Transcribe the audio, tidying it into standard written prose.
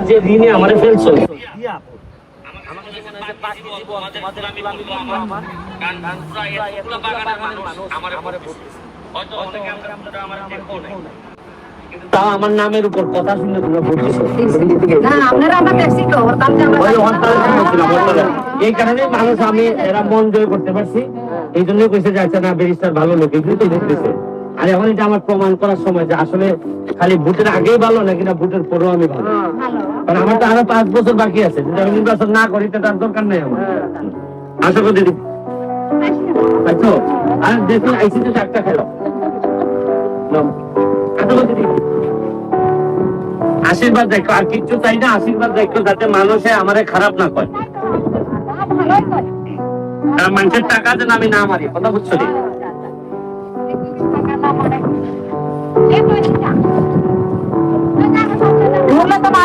যে ঋণে আমারে ফেলছো তাও আমার নামের উপর কথা শুনে তোমরা বলতেছো এই কারণে মানুষ আমি এরা মন জয় করতে পারছি, এই জন্যই কইছে যে আচ্ছা না ব্যারিস্টার ভালো লোক, এগুলো তো দেখতেছে। আর এখন এটা আমার প্রমাণ করার সময় যে আসলে খালি ভোটের আগেই ভালো নাকি না ভোটের পরেও আমি ভালো। কারণ আমার তো আরো 5 বছর বাকি আছে, যদি আমি নির্বাচন না করি তো তার দরকার নেই আমার। আশা করি দিদি আচ্ছা আর দেখুন আইসিতে চারটা খেলো আশীর্বাদ দেখো, আর কিচ্ছু চাই না, আশীর্বাদ দেখো যাতে মানুষে আমারে খারাপ না করে, মানুষের টাকা যেন আমি না মারি, কথা বুঝছো? তোমার